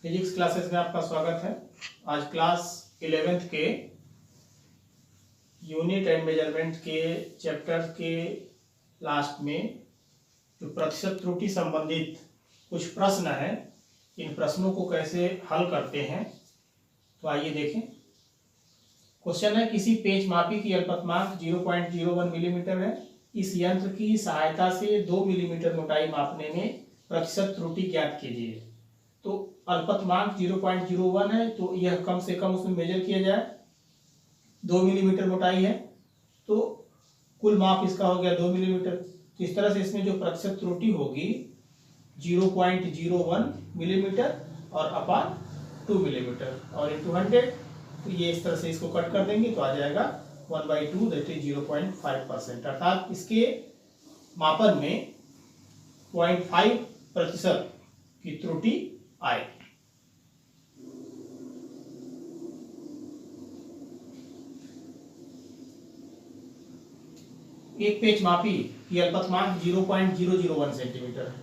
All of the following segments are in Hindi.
फिजिक्स क्लासेस में आपका स्वागत है। आज क्लास 11th के यूनिट एंड मेजरमेंट के चैप्टर के लास्ट में जो प्रतिशत त्रुटि संबंधित कुछ प्रश्न हैं, इन प्रश्नों को कैसे हल करते हैं तो आइए देखें। क्वेश्चन है, किसी पेच मापी की अल्पतमांक 0.01 मिलीमीटर है। इस यंत्र की सहायता से 2 मिलीमीटर मोटाई मापने में प्रतिशत त्रुटि ज्ञात कीजिए। तो अल्पतमांक 0.01 है, तो यह कम से कम उसमें मेजर किया जाए। 2 मिलीमीटर मोटाई है तो कुल माप इसका हो गया 2 मिलीमीटर। तो इस तरह से इसमें जो प्रतिशत त्रुटि होगी 0.01 मिलीमीटर और अपान 2 मिलीमीटर और इंटू 100। तो ये इस तरह से इसको कट कर देंगे तो आ जाएगा 1/2 दैट इज 0.5%। अर्थात इसके मापन में 0.5% की त्रुटि आएगी। एक पेच मापी की अल्पतमांक 0.001 सेंटीमीटर है।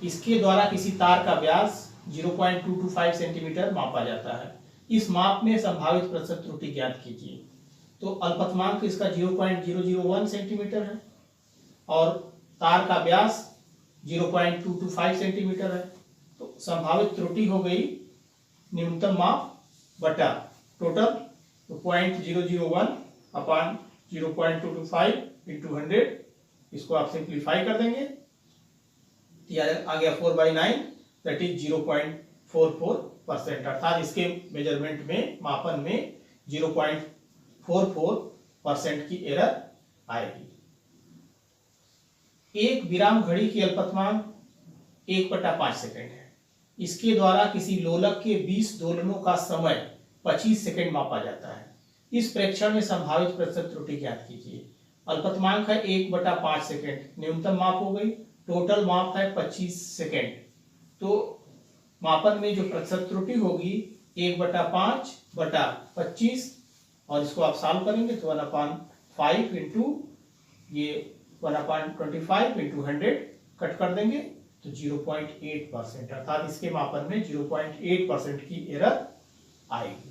इसके द्वारा किसी तार का व्यास 0.225 सेंटीमीटर मापा जाता है। इस माप में संभावित प्रतिशत त्रुटि ज्ञात कीजिए। तो अल्पतमांक इसका 0.001 सेंटीमीटर है और तार का व्यास 0.225 सेंटीमीटर है। तो संभावित त्रुटि हो गई न्यूनतम माप बटा टोटल, तो 0.001 अपान 0.225 इंटू 100। इसको आप सिंप्लीफाई कर देंगे, आ गया 4/9 दैट इज 0.44%। अर्थात इसके मेजरमेंट में मापन में 0.44% की एरर आएगी। एक विराम घड़ी की अल्पतमांक 1/5 सेकेंड है। इसके द्वारा किसी लोलक के 20 दोलनों का समय 25 सेकेंड मापा जाता है। इस प्रेक्षण में संभावित प्रतिशत त्रुटि ज्ञात कीजिए। अल्पतमांक है 1/5 सेकेंड, न्यूनतम माप हो गई, टोटल माप है 25 सेकेंड। तो मापन में जो प्रतिशत त्रुटि होगी 1/5/25 और इसको आप सॉल्व करेंगे तो 1/5 इंटू ये 1/25 इंटू 100 कट कर देंगे तो 0.8%। अर्थात इसके मापन में 0.8% की एरर आएगी।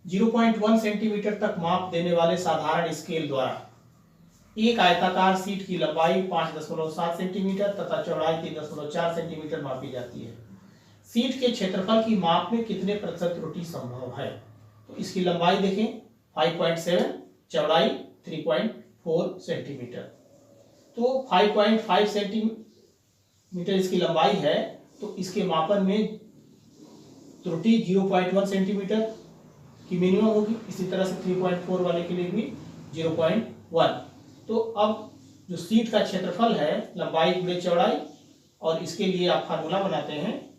0.1 सेंटीमीटर तक माप देने वाले साधारण स्केल द्वारा एक आयताकार सीट की लंबाई 5.7 सेंटीमीटर तथा चौड़ाई 3.4 सेंटीमीटर मापी जाती है। सीट के क्षेत्रफल की माप में कितने प्रतिशत त्रुटि संभव है? तो इसकी लंबाई देखें 5.7, चौड़ाई 3.4 सेंटीमीटर। तो 5.5 सेंटीमीटर इसकी लंबाई है, तो इसके मापन में त्रुटि 0.1 सेंटीमीटर की मिनिमम होगी। इसी तरह से 3.4 वाले के लिए भी 0.1। तो अब जो सीट का क्षेत्रफल है लंबाई गुणे चौड़ाई, और इसके लिए आप फार्मूला बनाते हैं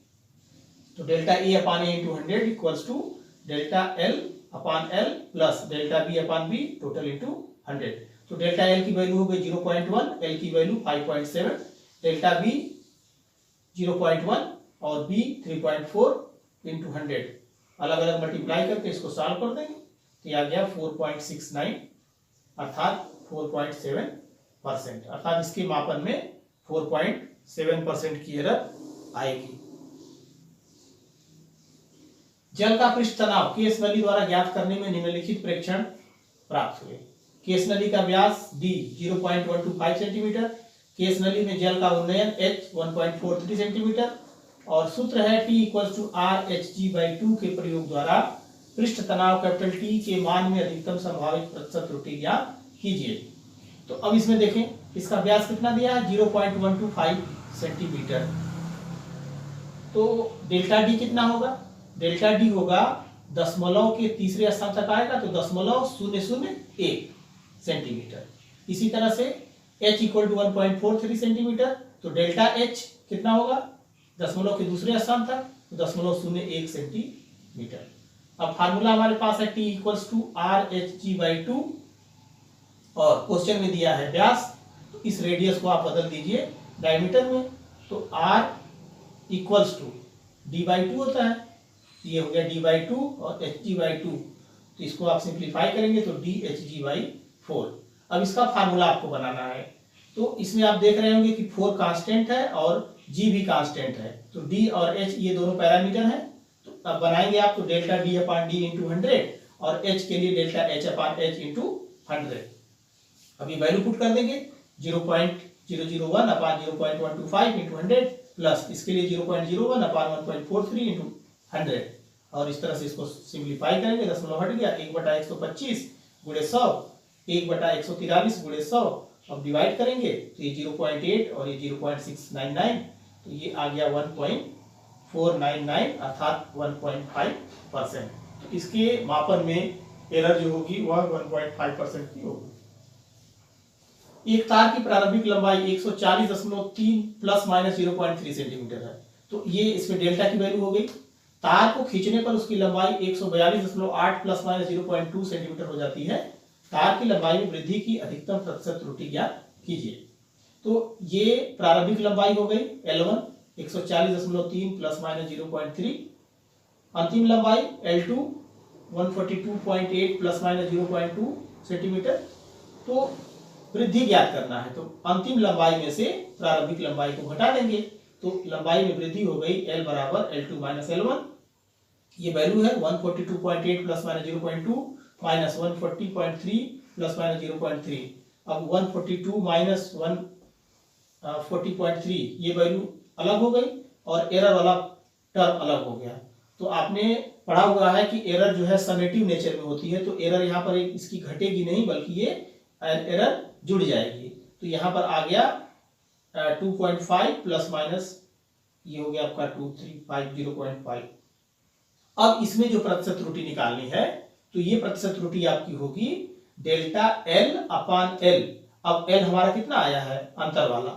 तो delta A upon A into 100 equals to delta L upon L plus delta B upon B total into 100। तो डेल्टा एल की वैल्यू हो गई 0.1, एल की वैल्यू 5.7, डेल्टा बी 0.1 और बी 3.4 इंटू 100 अलग अलग मल्टीप्लाई करके इसको सॉल्व कर देंगे तो यह आ गया 4.69 अर्थात 4.7%। अर्थात इसके मापन में 4.7% की एरर आएगी। जल का पृष्ठ तनाव केस नली द्वारा ज्ञात करने में निम्नलिखित प्रेक्षण प्राप्त हुए। केस नली का व्यास d 0.125 सेंटीमीटर, केस नली में जल का उन्नयन h 1.43 सेंटीमीटर और सूत्र है T इक्वल्स टू RHG/2 के प्रयोग द्वारा पृष्ठ तनाव कैपिटल T के मान में अधिकतम संभावित प्रतिशत त्रुटि ज्ञात कीजिए। तो अब इसमें देखें इसका व्यास कितना दिया है 0.125 सेंटीमीटर। तो डेल्टा डी कितना होगा? डेल्टा डी होगा दशमलव के तीसरे स्थान तक आएगा तो 0.001 सेंटीमीटर। इसी तरह से h इक्वल टू 1.43 सेंटीमीटर, तो डेल्टा h कितना होगा दशमलव के दूसरे स्थान तक तो 0.01 सेंटीमीटर। अब फार्मूला हमारे पास है T इक्वल्स टू RHG/2 और क्वेश्चन में दिया है व्यास, तो इस रेडियस को आप बदल दीजिए डायमीटर में, तो R इक्वल्स टू D/2 होता है, ये हो गया D/2 और HG/2, तो इसको आप सिंप्लीफाई करेंगे तो DHG/4। अब इसका फार्मूला आपको बनाना है। तो इसमें आप देख रहे होंगे कि 4 कांस्टेंट है और जी भी कांस्टेंट है, तो डी और एच ये दोनों पैरामीटर हैं। तो अब बनाएंगे आप, तो डेल्टा डी अपान डी इंटू 100 और एच के लिए डेल्टा एच अपान एच इंटू 100। अब ये वैल्यू पुट कर देंगे, 0.001 अपान 0.125 इंटू 100 प्लस इसके लिए 0.01 अपान 1.43 इंटू 100, और इस तरह से इसको सिंप्लीफाई करेंगे, दशमलव हट गया, 1/125 गुणे 100, 1/143 गुणे 100। अब डिवाइड करेंगे तो ये 0.8 और ये 0.699, तो ये आ गया 1.499 अर्थात 1.5%। तो इसके मापन में एरर जो होगी वह 1.5% की होगी। एक तार की प्रारंभिक लंबाई 140.3 प्लस माइनस 0.3 सेंटीमीटर है, तो ये इसमें डेल्टा की वैल्यू हो गई। तार को खींचने पर उसकी लंबाई 142.8 प्लस माइनस 0.2 सेंटीमीटर हो जाती है। तार की लंबाई में वृद्धि की अधिकतम प्रतिशत त्रुटि ज्ञात कीजिए। तो ये प्रारंभिक लंबाई हो गई L1 140.3 प्लस माइनस 0.3, अंतिम लंबाई L2 142.8 प्लस माइनस 0.2 सेंटीमीटर। तो वृद्धि ज्ञात करना है, तो अंतिम लंबाई में से प्रारंभिक लंबाई को घटा देंगे, तो लंबाई में वृद्धि हो गई L बराबर L2 माइनस L1। ये वैल्यू है 142.8 plus minus 0.2 minus 140.3 plus minus 0.3। अब 142 माइनस 140.3 ये वैल्यू अलग हो गई और एरर वाला टर्म अलग हो गया। तो आपने पढ़ा हुआ है कि एरर जो है समेटिव नेचर में होती है, तो एरर यहाँ पर इसकी घटेगी नहीं बल्कि ये एरर जुड़ जाएगी। तो यहाँ पर आ गया 2.5 प्लस माइनस ये हो गया आपका 235 0.5। अब इसमें जो प्रतिशत त्रुटि निकालनी है, तो ये प्रतिशत त्रुटि आपकी होगी डेल्टा L अपान L। अब L हमारा कितना आया है, अंतर वाला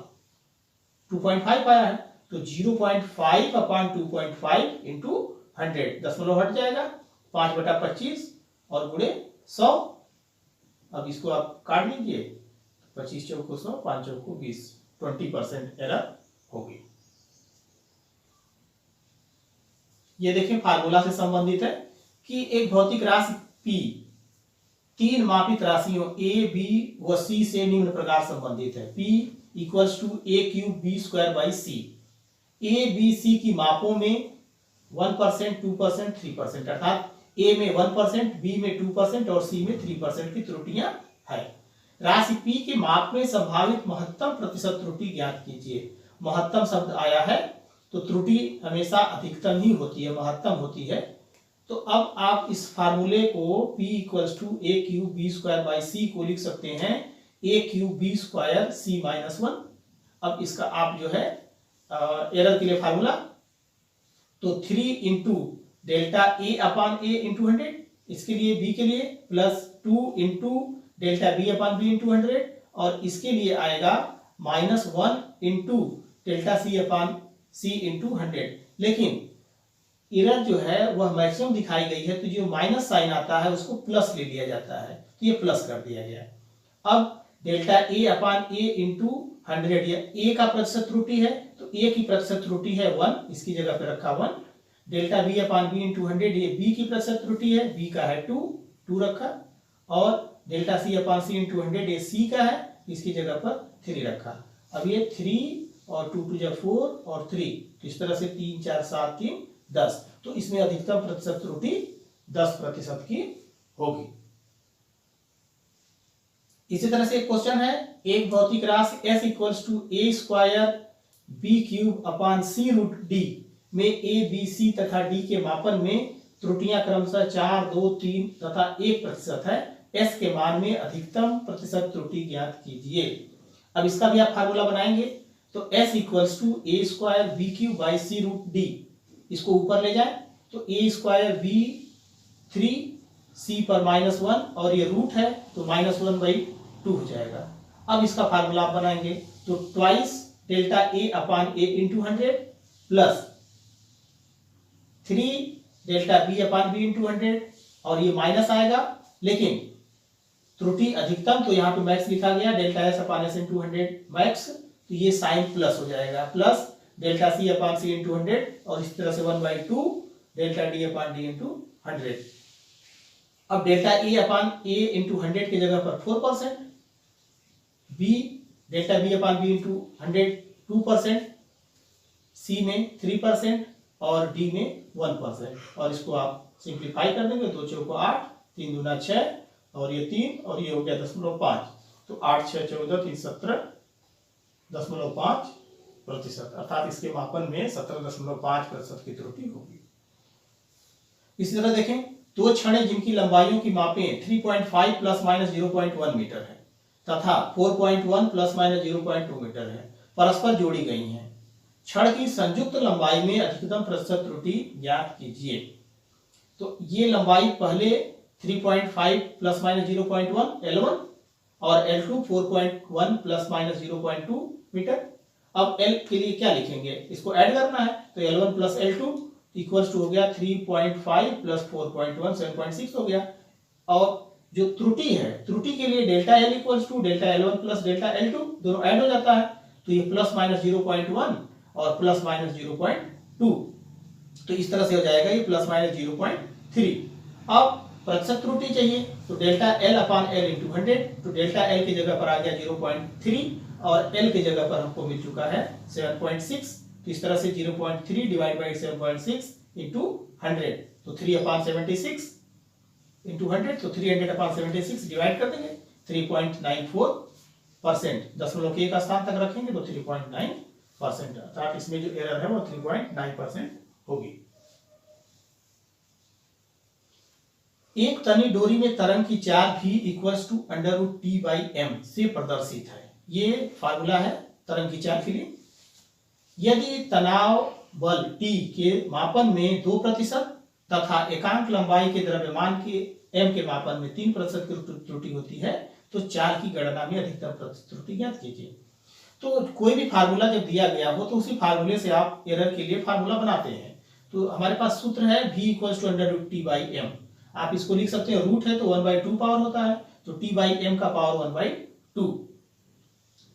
2.5 आया है, तो 0.5 अपान 2.5 इंटू 100, दशमलव हट जाएगा, 5/25 और गुणे 100। अब इसको आप काट लीजिए, 25 चौको 100, 5 चौको 20, 20% एरर होगी। ये देखें फार्मूला से संबंधित है कि एक भौतिक राशि P तीन मापित राशियों A, B व C से निम्न प्रकार संबंधित है। P equals to A cube B square by C। A, B, C की मापों में 1%, 2%, 3% अर्थात A में 1%, B में 2% और C में 3% की त्रुटियां है। राशि P के माप में संभावित महत्तम प्रतिशत त्रुटि ज्ञात कीजिए। महत्तम शब्द आया है तो त्रुटि हमेशा अधिकतम ही होती है, महत्तम होती है। तो अब आप इस फार्मूले को P equals to A cube B square by C को लिख सकते हैं A cube B square C minus 1। अब इसका आप जो है एरर के लिए फार्मूला, तो 3 into delta A upon A into 100, इसके लिए B के लिए प्लस 2 इंटू डेल्टा B अपान B इंटू 100, और इसके लिए आएगा माइनस 1 इंटू डेल्टा C अपान C इंटू 100। लेकिन एरर जो है वह मैक्सिमम दिखाई गई है, तो जो माइनस साइन आता है उसको प्लस ले लिया जाता है, तो ये प्लस कर दिया गया। अब delta A upon A into 100, या A का प्रतिशत त्रुटि है तो A की प्रतिशत त्रुटि है 1, इसकी जगह पे रखा 1। डेल्टा B अपान B इंटू 100, ये B की प्रतिशत त्रुटि है, B का है 2 रखा, और डेल्टा C अपान C इंटू 100 ये C का है, इसकी जगह पर 3 रखा। अब ये 3 और 2 2 4 और 3, तो इस तरह से 3 4 7 3 10, तो इसमें अधिकतम प्रतिशत त्रुटि 10% की होगी। इसी तरह से एक क्वेश्चन है, एक भौतिक राशि S equals to A square B cube upon C root D में A, B, C तथा D के मापन में त्रुटियां क्रमशः 4, 2, 3 तथा 1% है। S के मान में अधिकतम प्रतिशत त्रुटि ज्ञात कीजिए। अब इसका भी आप फार्मूला बनाएंगे, तो S equals to A square B cube by C root D, इसको ऊपर ले जाए तो A स्क्वायर B 3 C पर -1 और ये रूट है तो -1/2 हो जाएगा। अब इसका फार्मूला आप बनाएंगे, तो twice delta A upon A into 100 plus 3 delta B upon B into 100, और ये माइनस आएगा, लेकिन त्रुटि अधिकतम तो यहाँ पे मैक्स लिखा गया, डेल्टा S अपान S इंटू 100 मैक्स, तो ये साइन प्लस हो जाएगा, प्लस डेल्टा C अपान C इंटू 100, और इस तरह से 1/2 डेल्टा D अपान D इंटू 100। अब delta A upon A into 100 की जगह पर 4%, B डेल्टा B अपान B इंटू 100 2%, सी में 3% और डी में 1%। और इसको आप सिंप्लीफाई कर देंगे, 2 चौको 8, 3 दूना 6 और ये 3 और ये हो गया 0.5। तो 8 6 14 3 17.5%, अर्थात इसके मापन में 17.5% की त्रुटि होगी। इसी तरह देखें, दो छड़ें जिनकी लंबाइयों की मापें 3.5 प्लस माइनस 0.1 मीटर है तथा 4.1 प्लस माइनस 0.2 मीटर है, परस्पर जोड़ी गई हैं। छड़ की संयुक्त लंबाई में अधिकतम प्रतिशत त्रुटि ज्ञात कीजिए। तो ये लंबाई पहले 3.5 प्लस माइनस 0.1 L1 और L2 4.1 प्लस माइनस 0.2 मीटर। अब L के लिए क्या लिखेंगे, इसको ऐड करना है, तो L1 plus L2 equals to हो गया 3.5 प्लस 4.1 7.6 हो गया। और जो त्रुटि है, त्रुटि के लिए delta L equals to delta L1 plus delta L2, दोनों ऐड हो जाता है, तो ये प्लस माइनस 0.1 और प्लस माइनस 0.2, तो इस तरह से हो जाएगा ये प्लस माइनस 0.3। अब प्रतिशत त्रुटि चाहिए, तो डेल्टा L अपान L इंटू 100, तो डेल्टा L की जगह पर आ गया 0.3 और L की जगह पर हमको मिल चुका है 7.6। तो इस तरह से 0.3 डिवाइड बाई 7.6 इंटू 100, तो 3 अपान 76 इंटू 100, तो 300 अपान 76 डिवाइड कर देंगे 3.94%, दशमलव के एक स्थान तक रखेंगे तो 3.9%, अर्थात इसमें जो एरर है वो 3.9% होगी। एक तनी डोरी में तरंग की चाल v इक्वल्स टू √t/m से प्रदर्शित है। ये फार्मूला है तरंग की चाल के लिए। यदि तनाव बल T के मापन में 2% तथा एकांक लंबाई के द्रव्यमान के m के मापन में 3% की त्रुटि होती है, तो चाल की गणना में अधिकतम प्रतिशत त्रुटि ज्ञात कीजिए। तो कोई भी फार्मूला जब दिया गया हो तो उसी फार्मूले से आप एरर के लिए फार्मूला बनाते हैं। तो हमारे पास सूत्र है v इक्वल्स टू √t/m। आप इसको लिख सकते हैं, रूट है तो 1/2 पावर होता है, तो t/m का पावर 1/2।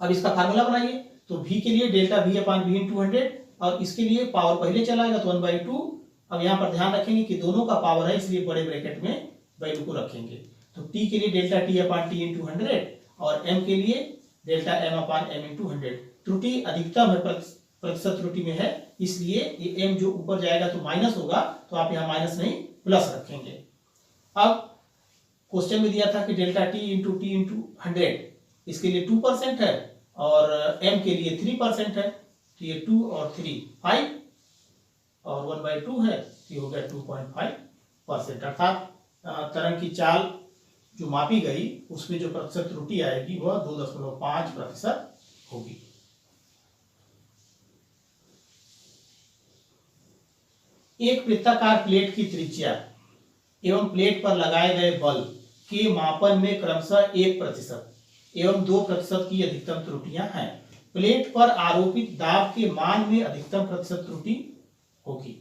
अब इसका फार्मूला बनाइए, तो v के लिए डेल्टा v अपान v इंटू 100 और इसके लिए पावर पहले चला आएगा तो 1/2। अब यहाँ पर ध्यान रखेंगे कि दोनों का पावर है, इसलिए बड़े ब्रैकेट में वैल्यू को रखेंगे। तो t के लिए डेल्टा t अपान t इंटू 100 और m के लिए डेल्टा m अपान m इंटू 100। त्रुटि अधिकतम है, प्रतिशत त्रुटि में है, इसलिए ये m जो ऊपर जाएगा तो माइनस होगा, तो आप यहाँ माइनस नहीं प्लस रखेंगे। अब क्वेश्चन में दिया था कि डेल्टा t इंटू 100 इसके लिए 2% है और m के लिए 3% है, तो ये 2 और 3 5 और 1/2 है, तो ये हो गया 2.5%, अर्थात तरंग की चाल जो मापी गई उसमें जो प्रतिशत त्रुटि आएगी वह 2.5% होगी। एक वृत्ताकार प्लेट की त्रिज्या एवं प्लेट पर लगाए गए बल के मापन में क्रमशः 1% एवं 2% की अधिकतम त्रुटियां हैं। प्लेट पर आरोपित दाब के मान में अधिकतम प्रतिशत त्रुटि होगी।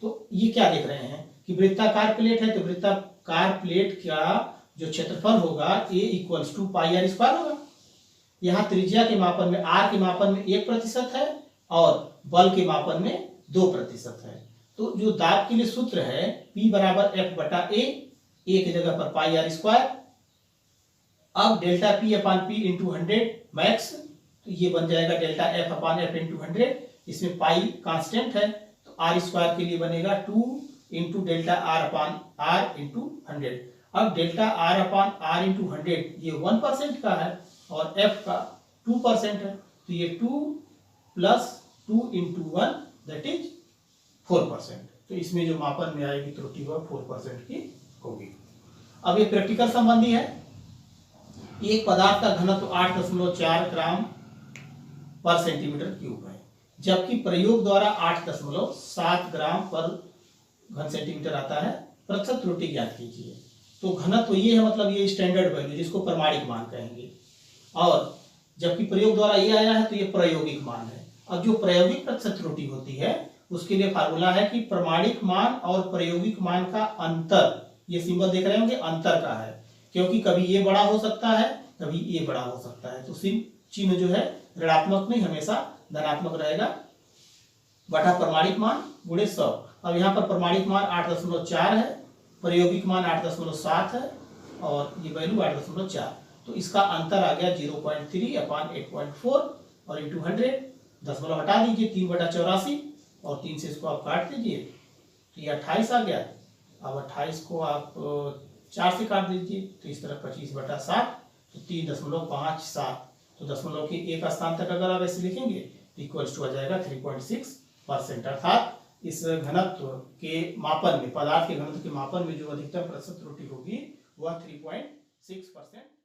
तो ये क्या देख रहे हैं कि वृत्ताकार प्लेट है, तो वृत्ताकार प्लेट का जो क्षेत्रफल होगा a equals to pi R square होगा। यहाँ त्रिज्या के मापन में r के मापन में 1% है और बल के मापन में 2% है। तो जो दाब के लिए सूत्र है P बराबर F बटा A की जगह पर पाई आर स्क्वायर। अब डेल्टा P अपान P इंटू 100 मैक्स, तो ये बन जाएगा डेल्टा F अपान F इंटू 100। इसमें पाई कांस्टेंट है, तो आर स्क्वायर के लिए बनेगा 2 इंटू डेल्टा R अपान R इंटू 100। अब डेल्टा R अपान R इंटू 100 ये 1% का है और F का 2% है, तो ये 2 प्लस 2 इंटू 1 दैट इज 4%। तो इसमें जो मापन में आएगी त्रुटि वह 4% की होगी। अब ये प्रैक्टिकल संबंधी है। एक पदार्थ का घनत्व 8.4 ग्राम पर सेंटीमीटर क्यूब है, जबकि प्रयोग द्वारा 8.7 ग्राम पर घन सेंटीमीटर आता है। प्रतिशत त्रुटि ज्ञात कीजिए। तो घनत्व ये है, मतलब ये स्टैंडर्ड वैल्यू जिसको प्रमाणिक मान कहेंगे, और जबकि प्रयोग द्वारा ये आया है तो ये प्रायोगिक मान है। अब जो प्रायोगिक प्रतिशत त्रुटि होती है उसके लिए फार्मूला है कि प्रमाणिक मान और प्रायोगिक मान का अंतर, ये सिंबल देख रहे होंगे, अंतर का है, क्योंकि कभी ये बड़ा हो सकता है कभी ये बड़ा हो सकता है। तो चिन्ह जो है ऋणात्मक नहीं, हमेशा धनात्मक रहेगा, बटा प्रमाणिक मान गुणे 100। अब यहाँ पर प्रमाणिक मान 8.4 है, प्रायोगिक मान 8.7 है और ये वैल्यू 8.4, तो इसका अंतर आ गया 0.3 अपान 8.4 और इंटू 100, दशमलव हटा दीजिए 3/84, और 3 से इसको आप काट दीजिए तो ये 28 आ गया। अब 28 को आप 4 से काट दीजिए तो इस तरह 25/7 तो 3.57। तो दशमलव के एक स्थान तक अगर आप ऐसे लिखेंगे तो इक्वल्स टू आ जाएगा 3.6%। अर्थात इस घनत्व के मापन में, पदार्थ के घनत्व के मापन में जो अधिकतम प्रतिशत त्रुटि होगी वह 3.6%